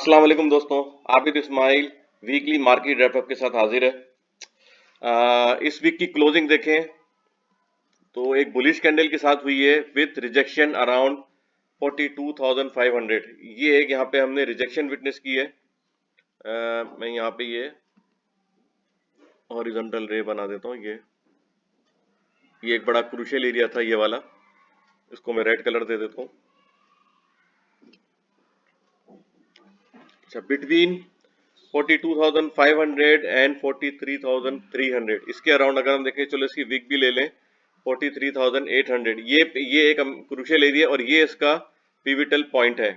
अस्सलाम वालेकुम दोस्तों। Abid Ismail weekly market wrap up के साथ हाजिर है। इस वीक की क्लोजिंग देखें तो एक बुलिश कैंडल के साथ हुई है विथ रिजेक्शन अराउंड 42,500। ये एक यहाँ पे हमने रिजेक्शन विटनेस की है। मैं यहाँ पे ये हॉरिजॉन्टल रे बना देता हूँ। ये एक बड़ा क्रूशियल एरिया था, ये वाला। इसको मैं रेड कलर दे देता हूँ। अच्छा, बिटवीन 42,500 एंड 43,300 इसके अराउंड अगर हम देखें, चलो इसकी वीक भी ले लें 43,800। ये एक क्रूशियल एरिया और ये इसका पिविटल पॉइंट है।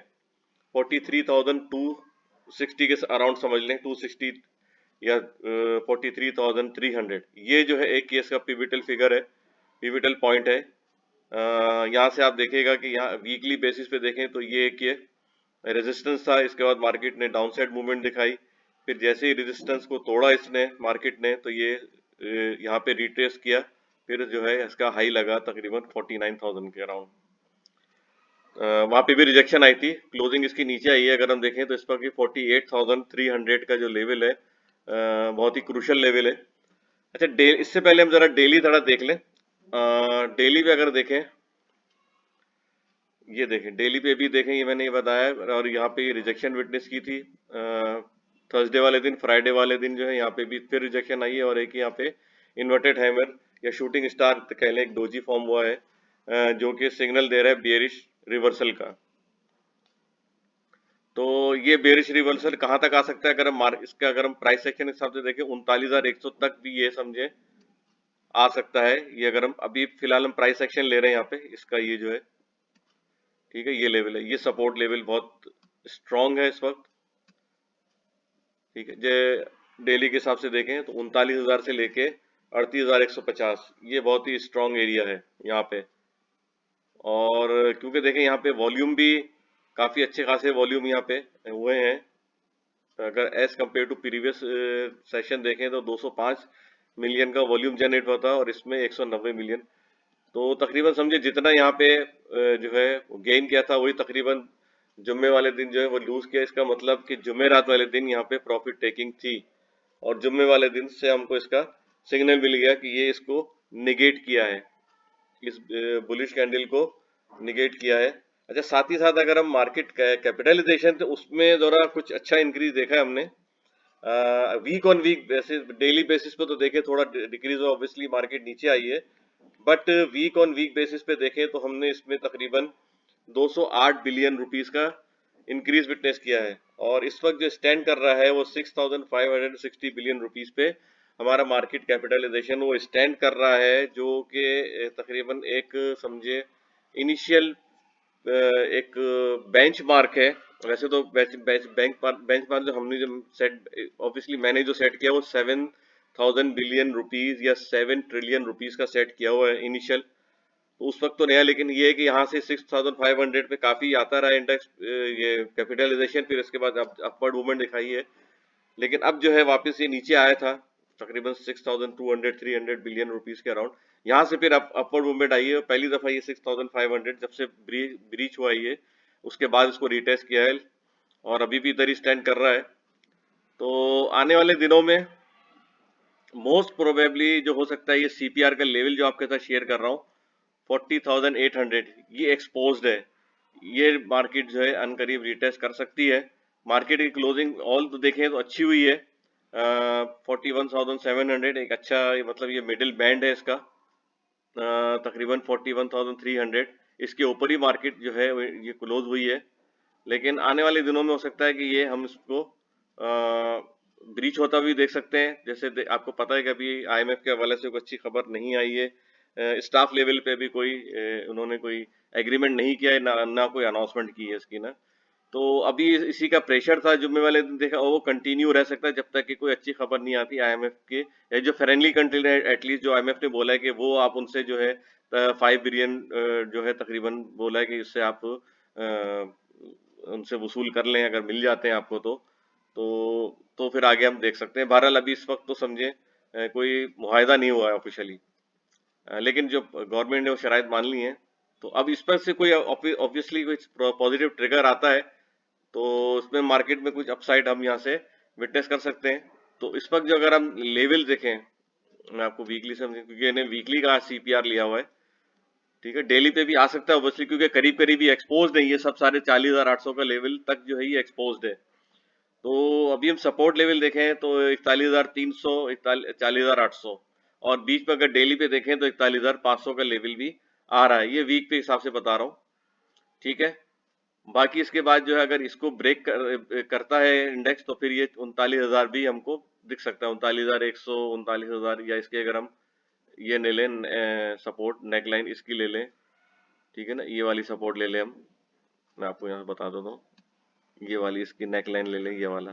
43,260 के अराउंड समझ लें, 260 या 43,300। ये जो है एक केस का पिविटल फिगर है, पिविटल पॉइंट है। यहाँ से आप देखेगा कि यहाँ वीकली बेसिस पे देखें तो ये एक ये रेजिस्टेंस था। इसके बाद मार्केट ने डाउनसाइड मूवमेंट दिखाई, फिर जैसे ही रेजिस्टेंस को तोड़ा इसने मार्केट ने, तो ये यहाँ पे रिट्रेस किया, फिर जो है इसका हाई लगा तकरीबन 49,000 के अराउंड। वहाँ पे भी रिजेक्शन आई थी, क्लोजिंग इसकी नीचे आई है। अगर हम देखें तो इस पर की 48,300 का जो लेवल है बहुत ही क्रूशल लेवल है। अच्छा, इससे पहले हम जरा डेली थोड़ा देख लें। डेली पे अगर देखें, ये देखें डेली पे भी देखें, ये मैंने ये बताया। और यहाँ पे रिजेक्शन विटनेस की थी थर्सडे वाले दिन, फ्राइडे वाले दिन जो है यहाँ पे भी फिर रिजेक्शन आई है। और एक यहाँ पे इन्वर्टेड हैमर या शूटिंग स्टार कह लें, एक डोजी फॉर्म हुआ है जो कि सिग्नल दे रहा है बेयरिश रिवर्सल का। तो ये बेयरिश रिवर्सल कहाँ तक आ सकता है? अगर हम प्राइस सेक्शन के हिसाब से देखें 39,100 तक भी ये समझे आ सकता है। ये अगर हम अभी फिलहाल हम प्राइस सेक्शन ले रहे हैं यहाँ पे, इसका ये जो है, ठीक है, ये लेवल है, ये सपोर्ट लेवल बहुत स्ट्रांग है इस वक्त। ठीक है, जो डेली के हिसाब से देखें तो 39,000 से लेके 38,150 ये बहुत ही स्ट्रांग एरिया है यहाँ पे। और क्योंकि देखें यहाँ पे वॉल्यूम भी काफ़ी अच्छे खासे वॉल्यूम यहाँ पे हुए हैं। अगर as compare to previous session देखें तो 205 मिलियन का वॉल्यूम जनरेट हुआ था और इसमें 190 मिलियन। तो तकरीबन समझे जितना यहाँ पे जो है गेन किया था वही तकरीबन जुम्मे वाले दिन जो है वो लूज किया। इसका मतलब कि जुम्मे रात वाले दिन यहाँ पे प्रॉफिट टेकिंग थी और जुम्मे वाले दिन से हमको इसका सिग्नल मिल गया कि ये इसको निगेट किया है, इस बुलिश कैंडल को निगेट किया है। अच्छा, साथ ही साथ अगर हम मार्केट कैपिटलाइजेशन तो उसमें जरा कुछ अच्छा इंक्रीज देखा है हमने। Week on week basis, daily basis पे तो देखें थोड़ा डिक्रीज हुआ, ऑब्वियसली मार्केट नीचे आई है। But week on week basis पे देखें तो हमने इसमें तकरीबन 208 बिलियन रुपीस का इंक्रीज विटनेस किया है। और इस वक्त जो स्टैंड कर रहा है वो 6,560 बिलियन रुपीस पे हमारा मार्केट कैपिटलाइजेशन वो स्टैंड कर रहा है, जो कि तकरीबन एक समझे इनिशियल एक बेंचमार्क है। वैसे तो बेंचमार्क जो हमने जो सेट, ऑब्वियसली मैंने जो सेट किया वो 7,000 बिलियन रुपीस या 7 ट्रिलियन रुपीस का सेट किया हुआ है इनिशियल। तो उस वक्त तो नया, लेकिन ये है कि यहाँ से 6,500 पे काफी आता रहा इंडेक्स ये कैपिटलाइजेशन, फिर इसके बाद अपवर्ड मूवमेंट दिखाई है। लेकिन अब जो है वापस ये नीचे आया था तकरीबन 6,200 300 बिलियन रुपीस के अराउंड। यहाँ से फिर अपवर्ड मूवमेंट आई है। पहली दफा ये 6,500 जब से ब्रीच हुआ ये, उसके बाद इसको रिटेस्ट किया है और अभी भी इधर ही स्टैंड कर रहा है। तो आने वाले दिनों में मोस्ट प्रोबेबली जो हो सकता है, ये सीपीआर का लेवल जो आपके साथ शेयर कर रहा हूँ 40,800, ये एक्सपोज्ड है। ये मार्केट जो है अनकरीब रिटेस्ट कर सकती है। मार्केट की क्लोजिंग ऑल तो देखें तो अच्छी हुई है, 41,700 एक अच्छा, मतलब ये मिडिल बैंड है इसका, तकरीबन 41,300 इसके ऊपर ही मार्केट जो है ये क्लोज हुई है। लेकिन आने वाले दिनों में हो सकता है कि ये हम इसको ब्रीच होता भी देख सकते हैं। जैसे आपको पता है कि अभी आईएमएफ के हवाले से कोई अच्छी खबर नहीं आई है, स्टाफ लेवल पे भी कोई उन्होंने कोई एग्रीमेंट नहीं किया है, ना कोई अनाउंसमेंट की है इसकी ना। तो अभी इसी का प्रेशर था जुम्मे वाले दिन, देखा वो कंटिन्यू रह सकता है जब तक कि कोई अच्छी खबर नहीं आती आईएमएफ के, या जो फ्रेंडली कंट्री है एटलीस्ट, जो आईएमएफ ने बोला है कि वो आप उनसे जो है 5 बिलियन जो है तकरीबन बोला है कि इससे आप उनसे वसूल कर लें, अगर मिल जाते हैं आपको तो फिर आगे हम देख सकते हैं। बहरहाल अभी इस वक्त तो समझे कोई मुआहदा नहीं हुआ है ऑफिशियली, लेकिन जो गवर्नमेंट ने वो शराइत मान ली हैं। तो अब इस पर से कोई ऑब्वियसली कोई पॉजिटिव ट्रिगर आता है तो इसमें इसमें मार्केट में कुछ अपसाइड हम यहाँ से विटनेस कर सकते हैं। तो इस वक्त जो अगर हम लेवल देखें, मैं आपको वीकली समझें क्योंकि मैंने वीकली का CPR लिया हुआ है, ठीक है। डेली पे भी आ सकता है ऑब्वियसली क्योंकि करीब करीब ही एक्सपोज्ड है, ये सब सारे 40,800 का लेवल तक जो है ये एक्सपोज्ड है। तो अभी हम सपोर्ट लेवल देखें तो 41,300, 40,800, और बीच में अगर डेली पे देखें तो 41,500 का लेवल भी आ रहा है। ये वीक पे हिसाब से बता रहा हूँ, ठीक है। बाकी इसके बाद जो है अगर इसको ब्रेक करता है इंडेक्स तो फिर ये 39,000 भी हमको दिख सकता है, 39,100, 39,000, या इसके अगर हम ये ले लें सपोर्ट नेकलाइन इसकी ले लें, ठीक है ना, ये वाली सपोर्ट ले लें हम, मैं आपको यहाँ बता देता हूँ, ये वाली इसकी नेकलाइन ले लें, ये वाला,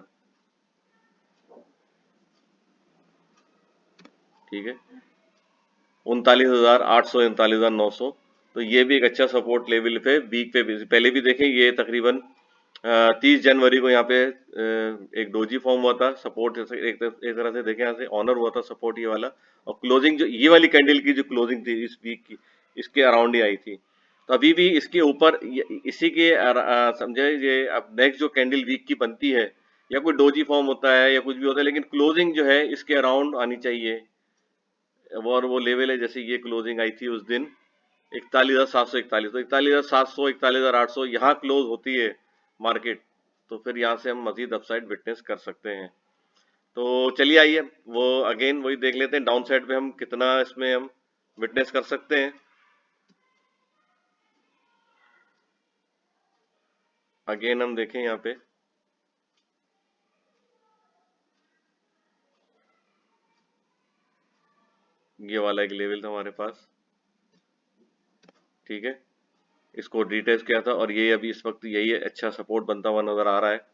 ठीक है, 39,800, 39,900। तो ये भी एक अच्छा सपोर्ट लेवल पे वीक पे भी पहले भी देखें, ये तकरीबन 30 जनवरी को यहाँ पे एक डोजी फॉर्म हुआ था, सपोर्ट एक तरह से देखें यहाँ से ऑनर हुआ था सपोर्ट ये वाला, और क्लोजिंग जो ये वाली कैंडल की जो क्लोजिंग थी इस वीक की, इसके अराउंड ही आई थी। तो अभी भी इसके ऊपर इसी के समझे, ये अब नेक्स्ट जो कैंडल वीक की बनती है या कोई डोजी फॉर्म होता है या कुछ भी होता है, लेकिन क्लोजिंग जो है इसके अराउंड आनी चाहिए, और वो लेवल है जैसे ये क्लोजिंग आई थी उस दिन 41,741, तो 41,700, 41,800 यहाँ क्लोज होती है मार्केट, तो फिर यहाँ से हम मजीद अपसाइड विटनेस कर सकते हैं। तो चलिए आइए वो अगेन वही देख लेते हैं, डाउन साइड पे हम कितना इसमें हम विटनेस कर सकते हैं। अगेन हम देखें यहाँ पे, ये वाला एक लेवल था हमारे पास, ठीक है, इसको डिटेस्ट किया था और ये अभी इस वक्त यही है, अच्छा सपोर्ट बनता हुआ नजर आ रहा है,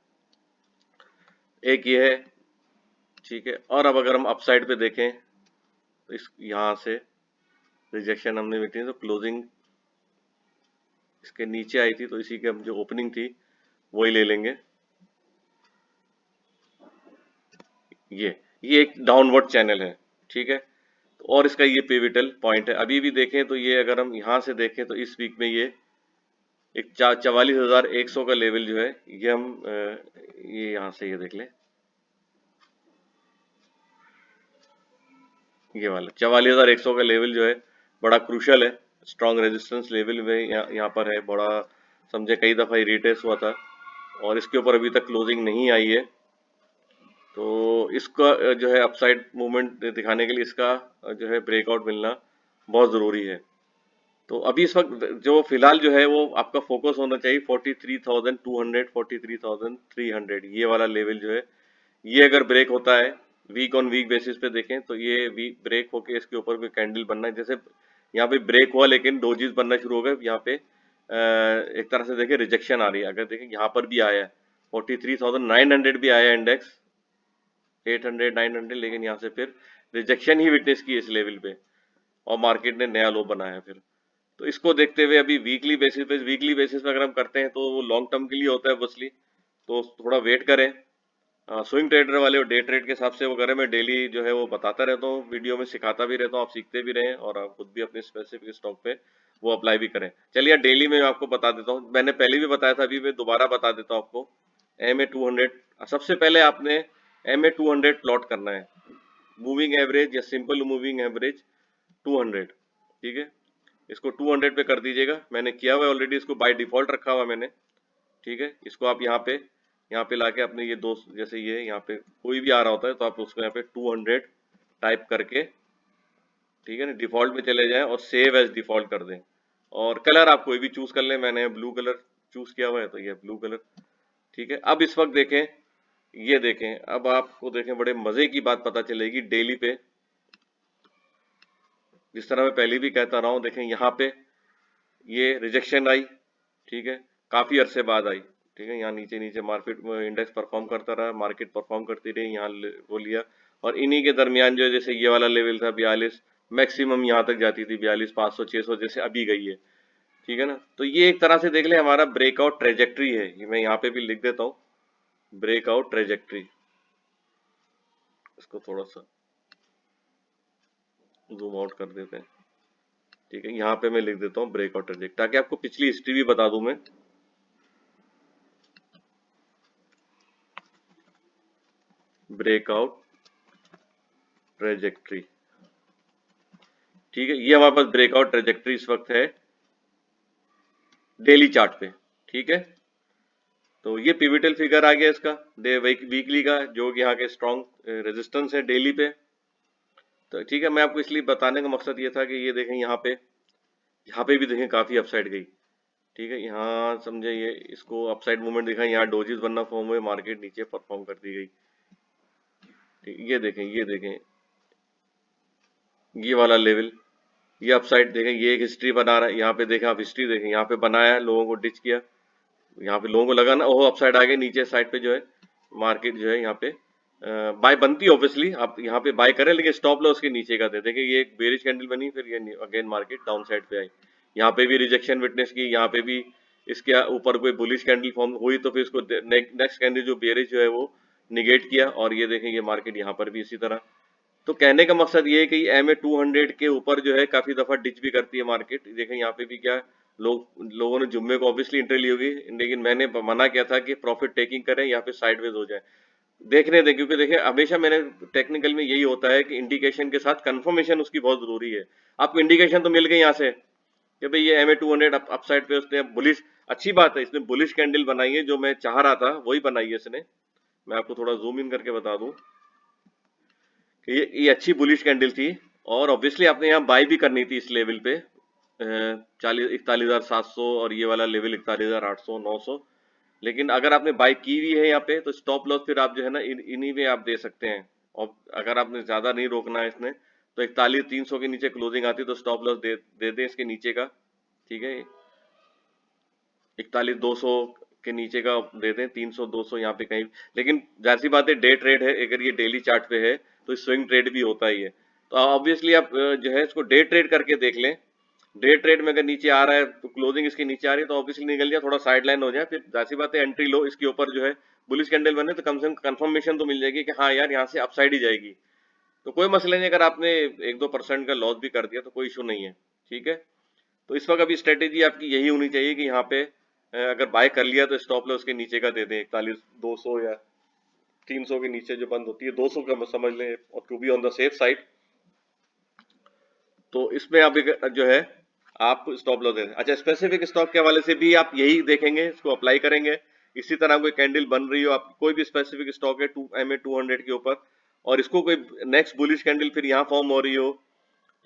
एक ये है, ठीक है। और अब अगर हम अपसाइड पे देखें तो इस यहाँ से रिजेक्शन हमने देखी तो क्लोजिंग इसके नीचे आई थी, तो इसी के हम जो ओपनिंग थी वही ले लेंगे, ये एक डाउनवर्ड चैनल है, ठीक है। और इसका ये पिविटल पॉइंट है, अभी भी देखें तो ये अगर हम यहाँ से देखें तो इस वीक में ये एक 44,100 का लेवल जो है ये हम ये यहाँ से ये देख लें, ये वाला 44,100 का लेवल जो है बड़ा क्रूशल है, स्ट्रॉन्ग रेजिस्टेंस लेवल में यहाँ पर है, बड़ा समझे कई दफ़ा ही रिटेस्ट हुआ था और इसके ऊपर अभी तक क्लोजिंग नहीं आई है। तो इसका जो है अपसाइड मूवमेंट दिखाने के लिए इसका जो है ब्रेकआउट मिलना बहुत ज़रूरी है। तो अभी इस वक्त जो फिलहाल जो है वो आपका फोकस होना चाहिए 43,200, 43,300, ये वाला लेवल जो है ये अगर ब्रेक होता है वीक ऑन वीक बेसिस पे देखें तो ये वीक ब्रेक होके इसके ऊपर कोई कैंडल बनना है, जैसे यहाँ पे ब्रेक हुआ लेकिन डोजीज बनना शुरू हो गए, यहाँ पे एक तरह से देखें रिजेक्शन आ रही है, अगर देखें यहाँ पर भी आया है 43,900 भी आया इंडेक्स 800, 900, लेकिन यहाँ से फिर रिजेक्शन ही विटनेस की इस लेवल पे और मार्केट ने नया लो बनाया फिर। तो इसको देखते हुए अभी वीकली बेसिस पे अगर हम करते हैं तो वो लॉन्ग टर्म के लिए होता है ऑब्वियसली, तो थोड़ा वेट करें। स्विंग ट्रेडर वाले और डे ट्रेड के हिसाब से वो करें, मैं डेली जो है वो बताता रहता हूँ, वीडियो में सिखाता भी रहता हूँ, आप सीखते भी रहें और आप खुद भी अपने स्पेसिफिक स्टॉक पे वो अप्लाई भी करें। चलिए डेली में आपको बता देता हूँ, मैंने पहले भी बताया था, अभी मैं दोबारा बता देता हूँ आपको। MA200 सबसे पहले आपने MA200 प्लॉट करना है, मूविंग एवरेज या सिंपल मूविंग एवरेज 200, ठीक है। इसको 200 पे कर दीजिएगा, मैंने किया हुआ है ऑलरेडी, इसको बाय डिफॉल्ट रखा हुआ मैंने, ठीक है। इसको आप यहाँ पे लाके अपने ये दोस्त जैसे ये यहाँ पे कोई भी आ रहा होता है तो आप उसको यहाँ पे 200 टाइप करके, ठीक है ना, डिफॉल्ट में चले जाएं और सेव एज डिफॉल्ट कर दें, और कलर आप कोई भी चूज कर लें, मैंने ब्लू कलर चूज किया हुआ है तो ये ब्लू कलर, ठीक है। अब इस वक्त देखें, ये देखें, अब आपको देखें बड़े मजे की बात पता चलेगी डेली पे, जिस तरह मैं पहले भी कहता रहा हूँ, देखें यहाँ पे ये रिजेक्शन आई, ठीक है, काफी अरसे बाद आई, ठीक है। यहाँ नीचे नीचे मार्केट में इंडेक्स परफॉर्म करता रहा, मार्केट परफॉर्म करती रही, यहाँ वो लिया, और इन्हीं के दरमियान जो जैसे ये वाला लेवल था 42, मैक्सिमम यहाँ तक जाती थी 42,500, 600 जैसे अभी गई है, ठीक है ना। तो ये एक तरह से देख ले हमारा ब्रेकआउट ट्रेजेक्ट्री है, ये मैं यहाँ पे भी लिख देता हूँ, ब्रेकआउट ट्रेजेक्ट्री, इसको थोड़ा सा जूम आउट कर देते हैं, ठीक है। यहाँ पे मैं लिख देता हूँ ब्रेकआउट ट्रेजेक्ट्री ताकि आपको पिछली हिस्ट्री भी बता दूं मैं। Breakout trajectory. ठीक है, ये हमारे पास ब्रेकआउट ट्रेजेक्ट्री इस वक्त है डेली चार्ट पे। ठीक है, तो ये पिवटल फिगर आ गया इसका डे वीकली का, जो कि यहाँ के स्ट्रॉन्ग रेजिस्टेंस है डेली पे। तो ठीक है, मैं आपको इसलिए बताने का मकसद ये था कि ये देखें यहाँ पे भी देखें काफी अपसाइड गई। ठीक है, यहाँ समझे ये इसको अपसाइड मूवमेंट दिखा, यहाँ डोजेस बनना फॉर्म हुए, मार्केट नीचे परफॉर्म कर दी गई। ठीक, ये देखें ये वाला लेवल, ये अपसाइड देखें, ये एक हिस्ट्री बना रहा है। यहाँ पे देखें आप हिस्ट्री देखें, यहाँ पे बनाया, लोगों को डिच किया, यहाँ पे लोगों को लगा ना ओह अपसाइड आ गए, नीचे साइड पे जो है मार्केट जो है यहाँ पे बाय बनती है ऑब्वियसली, आप यहाँ पे बाय करें, लेकिन स्टॉप लॉस के नीचे का दे। देखिए ये एक बेरिश कैंडल बनी, फिर ये अगेन मार्केट डाउन साइड पे आई, यहाँ पे भी रिजेक्शन विटनेस की, यहाँ पे भी इसके ऊपर कोई बुलिश कैंडल फॉर्म हुई, तो फिर इसको नेक्स्ट कैंडल जो बेरिश जो है वो निगेट किया, और ये देखें ये मार्केट यहाँ पर भी इसी तरह। तो कहने का मकसद ये है कि MA 200 के ऊपर जो है काफी दफा डिच भी करती है मार्केट। देखें यहाँ पे भी क्या लोगों ने जुम्मे को ऑब्वियसली एंट्री ली होगी, लेकिन मैंने मना किया था कि प्रॉफिट टेकिंग करें, यहाँ पे साइडवेज हो जाए, देखने दें, क्योंकि देखिए हमेशा मैंने टेक्निकल में यही होता है कि इंडिकेशन के साथ कंफर्मेशन उसकी बहुत जरूरी है। आपको इंडिकेशन तो मिल गई यहाँ से कि भाई ये MA 200 अपसाइड पे उसने बुलिश, अच्छी बात है, इसने बुलिश कैंडल बनाई है, जो मैं चाह रहा था वही बनाई है इसने। मैं आपको थोड़ा जूम इन करके बता दूं कि ये अच्छी बुलिश कैंडल थी, और ऑब्वियसली आपने यहाँ बाय भी करनी थी इस लेवल पे 41,700, और ये वाला लेवल 41,800 900। लेकिन अगर आपने बाय की हुई है यहाँ पे, तो स्टॉप लॉस फिर आप जो है ना इन्हीं में आप दे सकते हैं। और अगर आपने ज्यादा नहीं रोकना है इसने, तो 41,300 के नीचे क्लोजिंग आती है तो स्टॉप लॉस दे दें इसके नीचे का। ठीक है, 41,200 के नीचे का दे दें, 300 200 यहाँ पे कहीं। लेकिन जाहिर सी बात है डे ट्रेड है, अगर ये डेली चार्ट पे है तो स्विंग ट्रेड भी होता ही है। तो ऑब्वियसली आप जो है इसको डे ट्रेड करके देख लें। डे ट्रेड में अगर नीचे आ रहा है तो क्लोजिंग इसकी नीचे आ रही है तो ऑब्वियसली निकल जाए, थोड़ा साइड लाइन हो जाए, फिर जाहिर सी बात है एंट्री लो इसके ऊपर जो है बुलिश कैंडल बने तो कम से कम कंफर्मेशन तो मिल जाएगी कि हाँ यार यहाँ से अपसाइड ही जाएगी। तो कोई मसला नहीं, अगर आपने 1-2% का लॉस भी कर दिया तो कोई इशू नहीं है। ठीक है, तो इस वक्त अभी स्ट्रेटेजी आपकी यही होनी चाहिए कि यहाँ पे अगर बाय कर लिया तो स्टॉप लॉस के नीचे का दे दें, 41,200 या 300 के नीचे जो बंद होती है, 200 का समझ लें, और to be on the safe side. तो इसमें आप जो है आप स्टॉप लॉस दें। अच्छा, स्पेसिफिक स्टॉक के हवाले से भी आप यही देखेंगे, इसको अप्लाई करेंगे। इसी तरह कोई कैंडल बन रही हो, आप कोई भी स्पेसिफिक स्टॉक है MA 200 के ऊपर, और इसको कोई नेक्स्ट बुलिश कैंडल फिर यहाँ फॉर्म हो रही हो,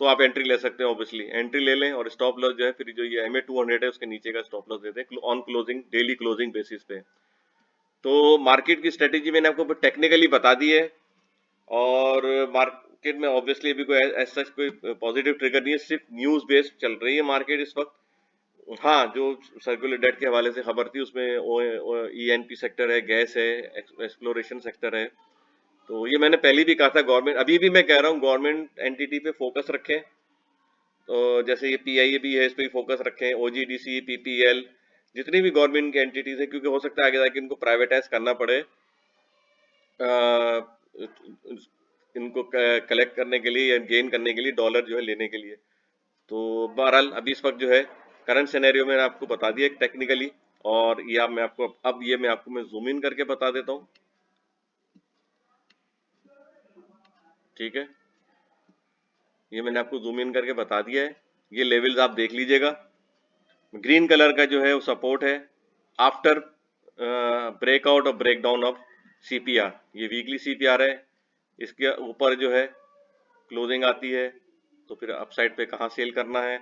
तो आप एंट्री ले सकते हैं। ऑब्वियसली एंट्री ले लें, और स्टॉप लॉस जो है फिर जो ये MA 200 है उसके नीचे का स्टॉप लॉस दे दें on closing, daily closing basis पे। तो मार्केट की स्ट्रेटेजी मैंने आपको टेक्निकली बता दी है, और मार्केट में ऑब्वियसली अभी कोई ऐसा कोई पॉजिटिव ट्रिगर नहीं है, सिर्फ न्यूज बेस्ड चल रही है मार्केट इस वक्त। हाँ, जो सर्कुलर डेट के हवाले से खबर थी उसमें ENP सेक्टर है, गैस है, एक्सप्लोरेशन सेक्टर है। तो ये मैंने पहले भी कहा था, गवर्नमेंट, अभी भी मैं कह रहा हूँ गवर्नमेंट एंटिटी पे फोकस रखें। तो जैसे ये PIA भी है, इस पे फोकस रखें, OGDC, PPL, जितनी भी गवर्नमेंट की एंटिटीज है, क्योंकि हो सकता है आगे जाके इनको प्राइवेटाइज करना पड़े इनको कलेक्ट करने के लिए या गेन करने के लिए, डॉलर जो है लेने के लिए। तो बहरहाल अभी इस वक्त जो है करंट सिनेरियो में आपको बता दिया टेक्निकली, और ये अब मैं आपको जूम इन करके बता देता हूँ। ठीक है, ये मैंने आपको जूम इन करके बता दिया है। ये लेवल्स आप देख लीजिएगा, ग्रीन कलर का जो है वो सपोर्ट है आफ्टर ब्रेकआउट और ब्रेकडाउन ऑफ CPR। ये वीकली CPR है, इसके ऊपर जो है क्लोजिंग आती है, तो फिर अपसाइड पे कहाँ सेल करना है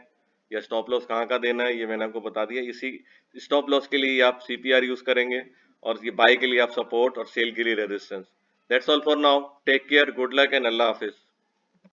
या स्टॉप लॉस कहाँ का देना है, ये मैंने आपको बता दिया। इसी स्टॉप लॉस के लिए आप CPR यूज करेंगे, और ये बाय के लिए आप सपोर्ट और सेल के लिए resistance. That's all for now, take care, good luck and अल्लाह हाफिज।